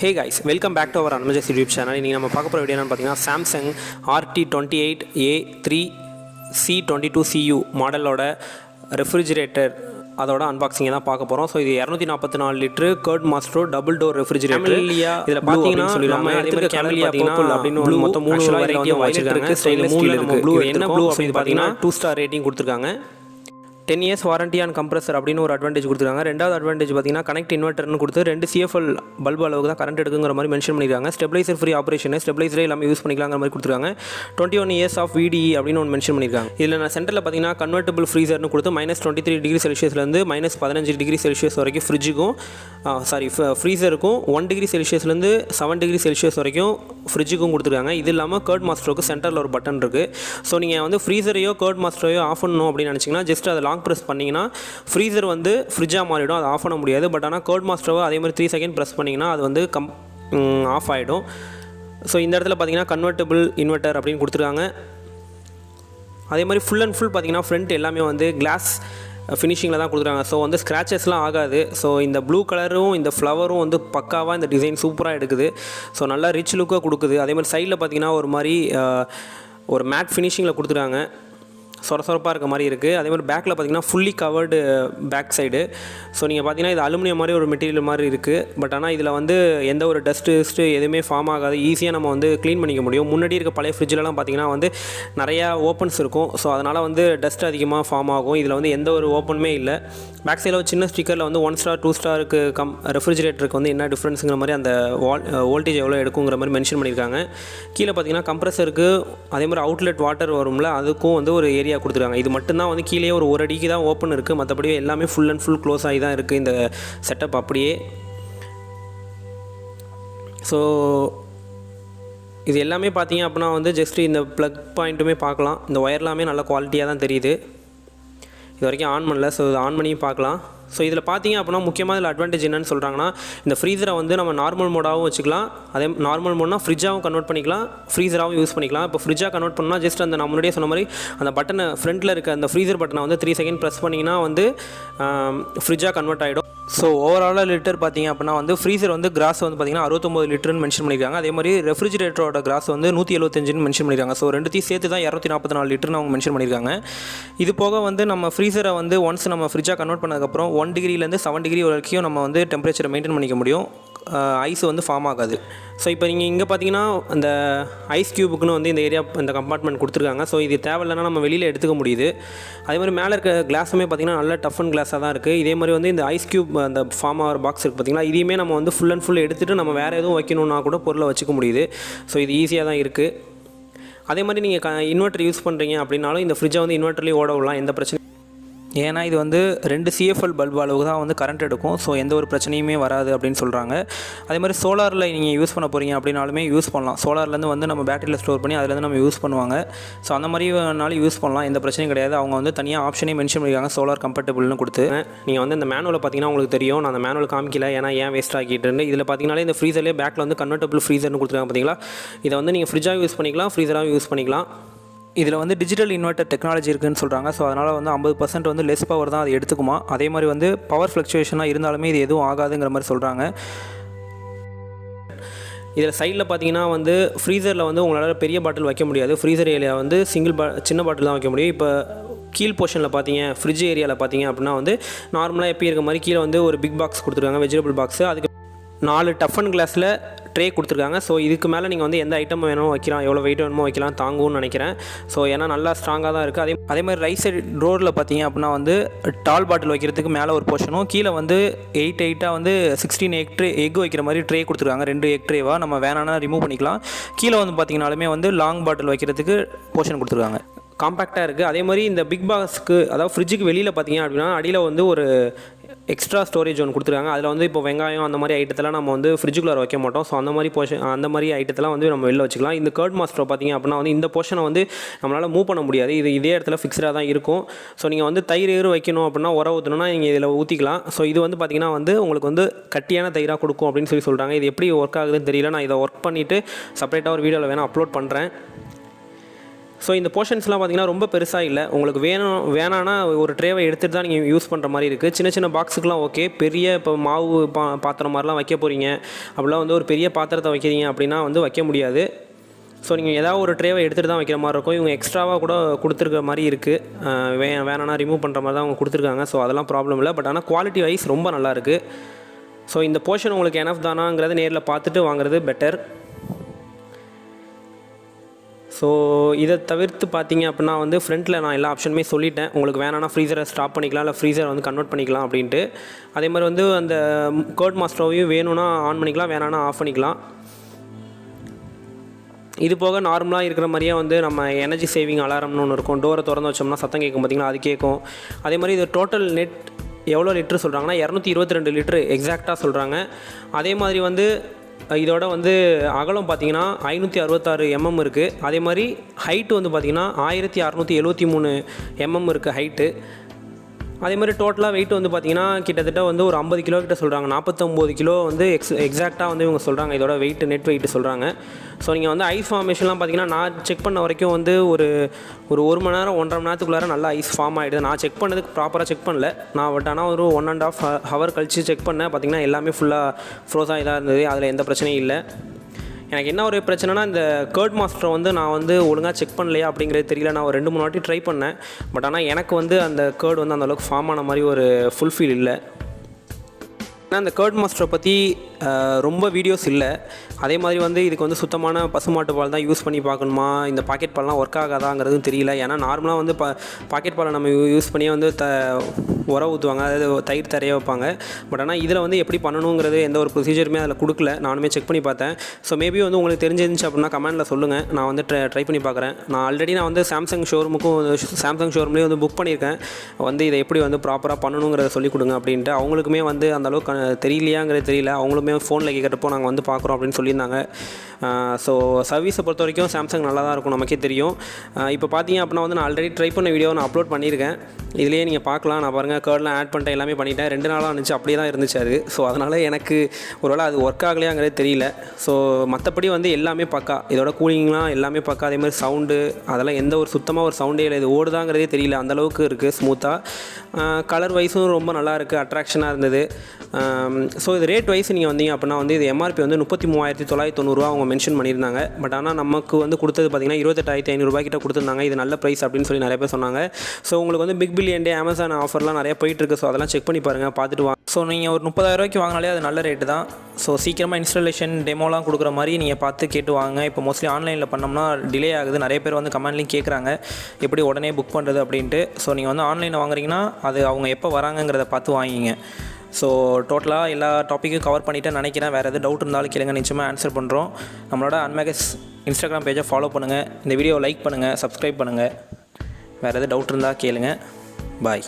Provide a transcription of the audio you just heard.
Hey guys, welcome back to our Anmages YouTube channel. இன்னைக்கு நம்ம பார்க்க போற வீடியோ என்னன்னு பார்த்தீங்கன்னா Samsung RT28A3C22CU மாடலோட ரெஃப்ரிஜிரேட்டர் அதோட அன்பாக்சிங் தான் பார்க்க போறோம். ஸோ இது 244 litre curd maestro double door refrigerator. இதில் பார்த்தீங்கன்னா நம்ம எடுத்துக்கிற கேமலியா பர்பிள் அப்படின்னு மொத்தம் 3 வெரைட்டியாக வச்சிருக்காங்க. ஸ்டைலில் 3 இருக்கு. ப்ளூ என்ன ப்ளூ அப்படின்னு பார்த்தீங்கன்னா 2 ஸ்டார் ரேட்டிங் கொடுத்துருக்காங்க. 10 years வாரண்டி ஆன் கம்ப்ரஸர் அப்படின்னு ஒரு அட்வான்டேஜ் கொடுத்துருக்காங்க. ரெண்டாவது அட்வான்டேஜ் பார்த்தீங்கன்னா கனெக்ட் இன்வெர்ட்டர்னு கொடுத்து 2 CFL பல்பு அளவுக்கு தான் கரண்ட் எடுக்குங்கிற மாதிரி மென்ஷன் பண்ணியிருக்காங்க. ஸ்டெபிளைசர் ஃப்ரீ ஆப்ரேஷன், ஸ்டெபிளைசரே எல்லாமே யூஸ் பண்ணிக்கலாங்கிற மாதிரி கொடுத்துருக்காங்க. 21 years ஆஃப் VDE அப்படின்னு ஒன்று மென்ஷன் பண்ணியிருக்காங்க. இதில் நான் சென்டரில் பார்த்தீங்கன்னா கன்வெர்ட்டபிள் ஃப்ரீசர்னு கொடுத்து -23 டிகிரி செல்சியஸ்லேருந்து -15 டிகிரி செல்சியஸ் வரைக்கும் ஃப்ரிட்ஜுக்கும் ஃப்ரீசருக்கும் 1 டிகிரி செல்சியஸ்லேருந்து 7 டிகிரி செல்சியஸ் வரைக்கும் ஃப்ரிட்ஜுக்கும் கொடுத்துருக்காங்க. இது இல்லாமல் கர்ட் மாஸ்டருக்கு சென்டரில் ஒரு பட்டன் இருக்குது. ஸோ நீங்கள் வந்து ஃப்ரீசரையோ கர்ட் மாஸ்டரையோ ஆஃப் பண்ணணும் அப்படின்னு நினச்சிங்கன்னா ஜஸ்ட் அதை லாங் ப்ரெஸ் பண்ணிங்கன்னா ஃப்ரீசர் வந்து ஃப்ரிட்ஜாக மாறிடும். அதை ஆஃப் பண்ண முடியாது. பட் ஆனால் கர்ட் மாஸ்டரோ அதே மாதிரி 3 செகண்ட் ப்ரெஸ் பண்ணிங்கன்னா அது வந்து ஆஃப் ஆகிடும். ஸோ இந்த இடத்துல பார்த்தீங்கன்னா கன்வெர்ட்டபிள் இன்வெர்ட்டர் அப்படின்னு கொடுத்துருக்காங்க. அதே மாதிரி ஃபுல் அண்ட் ஃபுல் பார்த்தீங்கன்னா ஃப்ரண்ட் எல்லாமே வந்து கிளாஸ் ஃபினிஷிங்கில் தான் கொடுக்குறாங்க. ஸோ வந்து ஸ்க்ராச்சஸ்லாம் ஆகாது. ஸோ இந்த ப்ளூ கலரும் இந்த ஃப்ளவரும் வந்து பக்காவாக இந்த டிசைன் சூப்பராக எடுக்குது. ஸோ நல்லா ரிச் லுக்காக கொடுக்குது. அதே மாதிரி சைடில் பார்த்தீங்கன்னா ஒரு மாதிரி ஒரு மேட் ஃபினிஷிங்கில் கொடுத்துருக்காங்க. சொரசொரப்பாக இருக்க மாதிரி இருக்குது. அதே மாதிரி பேக்கில் பார்த்தீங்கன்னா fully covered back side. So நீங்கள் பார்த்தீங்கன்னா இது அலுமினியம் மாதிரி ஒரு மெட்டீரியல் மாதிரி இருக்குது. பட் ஆனால் இதில் வந்து எந்த ஒரு டஸ்ட்டு எதுவுமே ஃபார்ம் ஆகாது. ஈஸியாக நம்ம வந்து க்ளீன் பண்ணிக்க முடியும். முன்னாடி இருக்க பழைய ஃப்ரிட்ஜிலலாம் பார்த்தீங்கன்னா வந்து நிறையா ஓப்பன்ஸ் இருக்கும். ஸோ அதனால் வந்து டஸ்ட் அதிகமாக ஃபார்ம் ஆகும். இதில் வந்து எந்த ஒரு ஓப்பனுமே இல்லை. பேக் சைடில் ஒரு சின்ன ஸ்டிக்கரில் வந்து 1 ஸ்டார் 2 ஸ்டாருக்கு ரெஃப்ரிஜிரேட்டருக்கு வந்து என்ன டிஃப்ரென்ஸுங்கிற மாதிரி அந்த வோல்டேஜ் எவ்வளோ எடுக்குங்கிற மாதிரி மென்ஷன் பண்ணியிருக்காங்க. கீழே பார்த்தீங்கன்னா கம்ப்ரஸருக்கு அதே மாதிரி அவுட்லெட் வாட்டர் வரும்ல, அதுக்கும் வந்து ஒரு ஏரியா கொடுத்துருக்காங்க. இது மட்டும்தான் வந்து கீழே ஒரு அடிக்கு தான் ஓப்பன் இருக்குது. மற்றபடி எல்லாமே ஃபுல் அண்ட் ஃபுல் க்ளோஸ் ஆகி தான் இருக்குது இந்த செட்டப் அப்படியே. ஸோ இது எல்லாமே பார்த்தீங்க அப்படின்னா வந்து ஜஸ்ட் இந்த ப்ளக் பாயிண்ட்டுமே பார்க்கலாம். இந்த ஒயர்லாமே நல்ல குவாலிட்டியாக தான் தெரியுது. இது வரைக்கும் ஆன் பண்ணல. ஸோ இது ஆன் பண்ணியும் பார்க்கலாம். ஸோ இதில் பார்த்தீங்க அப்படின்னா முக்கியமாக இதில் அட்வான்டேஜ் என்னென்னு சொல்கிறாங்கன்னா, இந்த ஃப்ரீசரை வந்து நம்ம நார்மல் மோடாகவும் வச்சுக்கலாம். அதே நார்மல் மோட்னா ஃப்ரிட்ஜாகவும் கன்வெர்ட் பண்ணிக்கலாம், ஃப்ரீசராகவும் யூஸ் பண்ணிக்கலாம். இப்போ ஃப்ரிட்ஜாக கன்வெர்ட் பண்ணால் ஜஸ்ட் அந்த நான் முன்னாடியே சொன்ன மாதிரி அந்த பட்டனை ஃப்ரண்ட்டில் இருக்க அந்த ஃப்ரீசர் பட்டனை வந்து 3 செகண்ட் ப்ரெஸ் பண்ணிங்கன்னா வந்து ஃப்ரிட்ஜாக கன்வெர்ட் ஆகிடும். ஸோ ஓவராலாக லிட்டர் பார்த்தீங்க அப்படின்னா வந்து ஃப்ரீசர் வந்து கிராஸ் வந்து பார்த்தீங்கன்னா 69 லிட்டர்னு மென்ஷன் பண்ணியிருக்காங்க. அதே மாதிரி ரெஃப்ரிஜிரேட்டரோட கிராஸ் வந்து 175ன்னு மென்ஷன் பண்ணியிருக்காங்க. ஸோ ரெண்டுத்தையும் சேர்த்து தான் 244 லிட்டர்னு அவங்க மென்ஷன் பண்ணியிருக்காங்க. இது போக வந்து நம்ம ஃப்ரீசரை வந்து ஒன்ஸ் நம்ம ஃப்ரிட்ஜாக கன்வெர்ட் பண்ணதுக்கப்புறம் 1 டிகிரிலேருந்து 7 டிகிரி வரைக்கும் நம்ம வந்து டெம்பரேச்சரை மெயின்டைன் பண்ணிக்க முடியும். ஐஸ் வந்து ஃபார்ம் ஆகாது. ஸோ இப்போ நீங்கள் இங்கே பார்த்தீங்கன்னா அந்த ஐஸ் க்யூபுக்குன்னு வந்து இந்த ஏரியா இந்த கம்பார்ட்மெண்ட் கொடுத்துருக்காங்க. ஸோ இது தேவையில்லைனா நம்ம வெளியில் எடுத்துக்க முடியுது. அதே மாதிரி மேலே இருக்க கிளாஸுமே பார்த்தீங்கன்னா நல்ல டஃப் அண்ட் கிளாஸாக தான் இருக்குது. இதே மாதிரி வந்து இந்த ஐஸ் க்யூப் அந்த ஃபார்ம் ஆகிற பாக்ஸ் இருக்குது பார்த்தீங்களா, இதையுமே நம்ம வந்து ஃபுல் அண்ட் ஃபுல் எடுத்துகிட்டு நம்ம வேறு எதுவும் வைக்கணுன்னா கூட பொருளை வச்சுக்க முடியுது. ஸோ இது ஈஸியாக தான் இருக்குது. அதே மாதிரி நீங்கள் இன்வெர்ட்டர் யூஸ் பண்ணுறீங்க அப்படின்னாலும் இந்த ஃப்ரிட்ஜை வந்து இன்வெர்ட்டர்லேயே ஓட விடலாம், எந்த பிரச்சனையும். ஏன்னா இது வந்து 2 CFL பல்பு அளவுக்கு தான் வந்து கரண்ட் எடுக்கும். ஸோ எந்த ஒரு பிரச்சனையுமே வராது அப்படின்னு சொல்கிறாங்க. அதே மாதிரி சோலாரில் நீங்கள் யூஸ் பண்ண போகிறீங்க அப்படின்னாலுமே யூஸ் பண்ணலாம். சோலார்லேருந்து வந்து நம்ம பேட்டரியில் ஸ்டோர் பண்ணி அதுலேருந்து நம்ம யூஸ் பண்ணுவாங்க. ஸோ அந்த மாதிரினாலும் யூஸ் பண்ணலாம், எந்த பிரச்சனையும் கிடையாது. அவங்க வந்து தனியாக ஆப்ஷனே மென்ஷன் பண்ணியிருக்காங்க சோலார் கம்பேட்டபிள்னு கொடுத்து. நீங்கள் வந்து இந்த மேனுவலை பார்த்தீங்கன்னா உங்களுக்கு தெரியும். நான் அந்த மேனுவல் காமிக்கல, ஏன்னா ஏன் வேஸ்ட் ஆகிட்டு. இதில் பார்த்தீங்கன்னாலே இந்த ஃப்ரீசர்லேயே பேக்கில் வந்து கன்வெர்ட்டபிள் ஃப்ரீசர்னு கொடுத்துருக்காங்க பார்த்தீங்களா. இதை வந்து நீங்கள் ஃப்ரிட்ஜாக யூஸ் பண்ணிக்கலாம், ஃப்ரீசராகவும் யூஸ் பண்ணிக்கலாம். இதில் வந்து டிஜிட்டல் இன்வெர்ட்டர் டெக்னாலஜி இருக்குதுன்னு சொல்கிறாங்க. ஸோ அதனால் வந்து 50% வந்து லெஸ் பவர் தான் அது எடுத்துக்குமா. அதே மாதிரி வந்து பவர் ஃப்ளக்சுவேஷனாக இருந்தாலுமே இது எதுவும் ஆகாதுங்கிற மாதிரி சொல்கிறாங்க. இதில் சைடில் பார்த்தீங்கன்னா வந்து ஃப்ரீசரில் வந்து உங்களால் பெரிய பாட்டில் வைக்க முடியாது. ஃப்ரீசர் ஏரியா வந்து சின்ன பாட்டில் தான் வைக்க முடியும். இப்போ கீழ் போர்ஷனில் பார்த்தீங்க, ஃப்ரிட்ஜ் ஏரியாவில் பார்த்தீங்க அப்படின்னா வந்து நார்மலாக எப்போ இருக்க மாதிரி கீழே வந்து ஒரு பிக் பாக்ஸ் கொடுத்துருக்காங்க, வெஜிடபிள் பாக்ஸு. அதுக்கு 4 டஃப் அண்ட் கிளாஸில் ட்ரே கொடுத்துருக்காங்க. ஸோ இதுக்கு மேலே நீங்கள் வந்து எந்த ஐட்டம் வேணுமோ வைக்கலாம், எவ்வளோ வெயிட் வேணுமோ வைக்கலாம், தாங்கும்னு நினைக்கிறேன். ஸோ ஏன்னா நல்லா ஸ்ட்ராங்காக தான் இருக்குது. அதே மாதிரி ரைட் சைடு ட்ரோரில் பார்த்தீங்க அப்படின்னா வந்து டால் பாட்டில் வைக்கிறதுக்கு மேலே ஒரு போர்ஷனும், கீழே வந்து 8 வந்து 16 எக் வைக்கிற மாதிரி ட்ரே கொடுத்துருக்காங்க. 2 எக் ட்ரேவாக நம்ம வேணான்னா ரிமூவ் பண்ணிக்கலாம். கீழே வந்து பார்த்தீங்கன்னாலுமே வந்து லாங் பாட்டில் வைக்கிறதுக்கு போர்ஷன் கொடுத்துருக்காங்க. காம்பேக்டாக இருக்குது. அதே மாதிரி இந்த பிக் பாக்ஸ்க்கு அதாவது ஃப்ரிட்ஜுக்கு வெளியில் பார்த்தீங்க அப்படின்னா அடியில் வந்து ஒரு எக்ஸ்ட்ரா ஸ்டோரேஜ் ஒன்று கொடுத்துருக்காங்க. அதில் வந்து இப்போ வெங்காயம் அந்த மாதிரி ஐட்டத்தெல்லாம் நம்ம வந்து ஃப்ரிட்ஜுக்குள்ளே வைக்க மாட்டோம். ஸோ அந்த மாதிரி ஐட்டத்தெல்லாம் வந்து நம்ம வெளில வச்சுக்கலாம். இந்த கர்ட் மாஸ்டர் பார்த்தீங்க அப்படின்னா வந்து இந்த போர்ஷனை வந்து நம்மளால் மூவ் பண்ண முடியாது. இது இதே இடத்துல ஃபிக்ஸ்டாக தான் இருக்கும். ஸோ நீங்கள் வந்து தயிர் வைக்கணும் அப்படின்னா ஊற்றணும்னா நீங்கள் இதில் ஊற்றிக்கலாம். ஸோ இது வந்து பார்த்திங்கன்னா வந்து உங்களுக்கு வந்து கட்டியான தயிராக கொடுக்கும் அப்படின்னு சொல்கிறாங்க. இது எப்படி ஒர்க் ஆகுதுன்னு தெரியல. நான் இதை ஒர்க் பண்ணிவிட்டு செப்பரேட்டாக ஒரு வீடியோவில் வேணால் அப்லோட் பண்ணுறேன். ஸோ இந்த போர்ஷன்ஸ்லாம் பார்த்திங்கன்னா ரொம்ப பெருசாக இல்லை, உங்களுக்கு வேணான்னா ஒரு ட்ரேவை எடுத்துகிட்டு தான் நீங்கள் யூஸ் பண்ணுற மாதிரி இருக்குது. சின்ன சின்ன பாக்ஸுக்கெலாம் ஓகே. பெரிய இப்போ மாவு பாத்திரம் மாதிரிலாம் வைக்க போகிறீங்க அப்படிலாம் வந்து ஒரு பெரிய பாத்திரத்தை வைக்கிறீங்க அப்படின்னா வந்து வைக்க முடியாது. ஸோ நீங்கள் ஏதாவது ஒரு ட்ரேவை எடுத்துகிட்டு தான் வைக்கிற மாதிரி இருக்கும். இவங்க எக்ஸ்ட்ராவாக கூட கொடுத்துருக்க மாதிரி இருக்குது, வேணான்னா ரிமூவ் பண்ணுற மாதிரி தான் அவங்க கொடுத்துருக்காங்க. ஸோ அதெல்லாம் ப்ராப்ளம் இல்லை. பட் ஆனால் குவாலிட்டி வைஸ் ரொம்ப நல்லாயிருக்கு. ஸோ இந்த போர்ஷன் உங்களுக்கு எனஃப் தானாங்கிறத நேரில் பார்த்துட்டு வாங்குறது பெட்டர். ஸோ இதை தவிர்த்து பார்த்தீங்க அப்படின்னா வந்து ஃப்ரண்ட்டில் நான் எல்லா ஆப்ஷனுமே சொல்லிட்டேன். உங்களுக்கு வேணான்னா ஃப்ரீசரை ஸ்டாப் பண்ணிக்கலாம், இல்லை ஃப்ரீசரை வந்து கன்வெர்ட் பண்ணிக்கலாம் அப்படின்ட்டு. அதே மாதிரி வந்து அந்த கோட் மாஸ்டரோவையும் வேணும்னா ஆன் பண்ணிக்கலாம், வேணான்னா ஆஃப் பண்ணிக்கலாம். இது போக நார்மலாக இருக்கிற மாதிரியே வந்து நம்ம எனர்ஜி சேவிங் அலாரம்னு ஒன்று இருக்கும். டோரை திறந்து வச்சோம்னா சத்தம் கேட்கும் பார்த்திங்கன்னா, அது கேட்கும். அதே மாதிரி இது டோட்டல் நெட் எவ்வளோ லிட்ரு சொல்கிறாங்கன்னா 222 லிட்ரு எக்ஸாக்டாக சொல்கிறாங்க. அதே மாதிரி வந்து இதோட வந்து அகலம் பார்த்திங்கன்னா 566 mm இருக்குது. அதே மாதிரி ஹைட்டு வந்து பார்த்திங்கன்னா 1673 mm இருக்குது ஹைட்டு. அதே மாதிரி டோட்டலாக வெயிட் வந்து பார்த்திங்கன்னா கிட்டத்தட்ட வந்து ஒரு 50 கிலோ கிட்ட சொல்கிறாங்க. 49 கிலோ வந்து எக்ஸாக்டாக வந்து இவங்க சொல்கிறாங்க இதோட வெயிட், நெட் வெயிட் சொல்கிறாங்க. ஸோ நீங்கள் வந்து ஐஸ் ஃபார்மேஷன்லாம் பார்த்திங்கன்னா நான் செக் பண்ண வரைக்கும் வந்து ஒரு 1 மணி நேரம் 1.5 மணி நேரத்துக்குள்ளார நல்லா ஐஸ் ஃபார்ம் ஆகிடுது. நான் செக் பண்ணதுக்கு ப்ராப்பராக செக் பண்ணல நான், பட் ஆனால் ஒரு 1.5 ஹவர் கழித்து செக் பண்ணேன். பார்த்திங்கன்னா எல்லாமே ஃபுல்லாக ஃப்ரோஸாக இதாக இருந்தது, அதில் எந்த பிரச்சனையும் இல்லை. எனக்கு என்ன ஒரு பிரச்சனைனா இந்த கர்ட் மாஸ்டரை வந்து நான் வந்து ஒழுங்காக செக் பண்ணலையா அப்படிங்கிறது தெரியல. நான் ஒரு 2-3 வாட்டி ட்ரை பண்ணேன். பட் ஆனால் எனக்கு வந்து அந்த கர்ட் வந்து அந்தளவுக்கு ஃபார்ம் ஆன மாதிரி ஒரு ஃபுல்ஃபில் இல்லை. ஆனால் அந்த கர்ட் மாஸ்டரை பற்றி ரொம்ப வீடியோஸ் இல்லை. அதே மாதிரி வந்து இதுக்கு வந்து சுத்தமான பசுமாட்டு பால் தான் யூஸ் பண்ணி பார்க்கணுமா, இந்த பாக்கெட் பால்லாம் ஒர்க் ஆகாதாங்கிறதும் தெரியல. ஏன்னா நார்மலாக வந்து பாக்கெட் பாலை நம்ம யூஸ் பண்ணி வந்து உரம் ஊற்றுவாங்க, அதாவது தயிர் தரைய வைப்பாங்க. பட் ஆனால் இதில் வந்து எப்படி பண்ணணுங்கிறது எந்த ஒரு ப்ரொசீஜருமே அதில் கொடுக்கல. நானுமே செக் பண்ணி பார்த்தேன். ஸோ மேபி வந்து உங்களுக்கு தெரிஞ்சிருந்துச்சு அப்படின்னா கமெண்ட்டில் சொல்லுங்கள், நான் வந்து ட்ரை பண்ணி பார்க்குறேன். நான் வந்து சாம்சங் ஷோரூம்லேயும் வந்து புக் பண்ணியிருக்கேன். வந்து இதை எப்படி வந்து ப்ராப்பராக பண்ணணுங்கிறத சொல்லிக் கொடுங்க அப்படின்ட்டு. அவங்களுக்குமே வந்து அந்தளவுக்கு தெரியலையாங்கிறது தெரியல. அவங்களுமே ஃபோனில் கேட்குறப்போ நாங்கள் வந்து பார்க்குறோம் அப்படின்னு சொல்லியிருந்தாங்க. ஸோ சர்வீஸை பொறுத்த வரைக்கும் சாம்சங் நல்லா தான் இருக்கும், நமக்கே தெரியும். இப்போ பார்த்தீங்க அப்படின்னா வந்து நான் ஆல்ரெடி ட்ரை பண்ண வீடியோ நான் அப்லோட் பண்ணியிருக்கேன். இதுலேயே நீங்கள் பார்க்கலாம். நான் பாருங்கள் கர்ட்லாம் ஆட் பண்ணிட்டேன், எல்லாமே பண்ணிட்டேன். 2 நாளாக இருந்துச்சு, அப்படியே தான் இருந்துச்சு அது. ஸோ அதனால் எனக்கு ஒருவேளை அது ஒர்க் ஆகலையாங்கிறது தெரியல. ஸோ மற்றபடி வந்து எல்லாமே பக்கா, இதோட கூலிங்லாம் எல்லாமே பக்கா. அதே மாதிரி சவுண்டு அதெல்லாம் எந்த ஒரு சுத்தமாக ஒரு சவுண்டே இல்லை. இது ஓடுதாங்கிறதே தெரியல, அந்தளவுக்கு இருக்குது ஸ்மூத்தாக. கலர் வைஸும் ரொம்ப நல்லா இருக்குது, அட்ராக்ஷனாக இருந்தது. ஸோ இது ரேட் வைஸ் நீங்கள் வந்தீங்க அப்படின்னா வந்து இது எம்ஆர்பி வந்து 33,990 அவங்க மென்ஷன் பண்ணியிருந்தாங்க. பட் ஆனால் நமக்கு வந்து கொடுத்தது பார்த்திங்கன்னா 28,500 கிட்ட கொடுத்துருந்தாங்க. இது நல்ல ப்ரைஸ் அப்படின்னு சொல்லி நிறைய பேர் சொன்னாங்க. ஸோ உங்களுக்கு வந்து பிக் பில்லியன் டே அமேசான் ஆஃபர்லாம் நிறைய போயிட்டுருக்கு. ஸோ அதெல்லாம் செக் பண்ணி பாருங்கள், பார்த்துட்டு வாங்க. ஸோ நீங்கள் ஒரு 30,000 வாங்கினாலே அது நல்ல ரேட்டு தான். ஸோ சீக்கிரமாக இன்ஸ்டாலேஷன் டெமோலாம் கொடுக்குற மாதிரி நீங்கள் பார்த்து கேட்டு வாங்க. இப்போ மோஸ்ட்லி ஆன்லைனில் பண்ணோம்னா டிலே ஆகுது. நிறைய பேர் வந்து கமெண்ட்லேயும் கேட்குறாங்க எப்படி உடனே புக் பண்ணுறது அப்படின்ட்டு. ஸோ நீங்கள் வந்து ஆன்லைனில் வாங்குறீங்கன்னா அது அவங்க எப்போ வராங்கங்கிறத பார்த்து வாங்கிங்க. ஸோ டோட்டலாக எல்லா டாப்பிக்கும் கவர் பண்ணிவிட்டு நினைக்கிறேன். வேறு எதாவது டவுட் இருந்தாலும் கேளுங்க, நிச்சயமாக ஆன்சர் பண்ணுறோம். நம்மளோட அன்மேகஸ் இன்ஸ்டாகிராம் பேஜை ஃபாலோ பண்ணுங்கள், இந்த வீடியோவை லைக் பண்ணுங்கள், சப்ஸ்கிரைப் பண்ணுங்கள். வேறு எதாவது டவுட் இருந்தால் கேளுங்க. பாய்.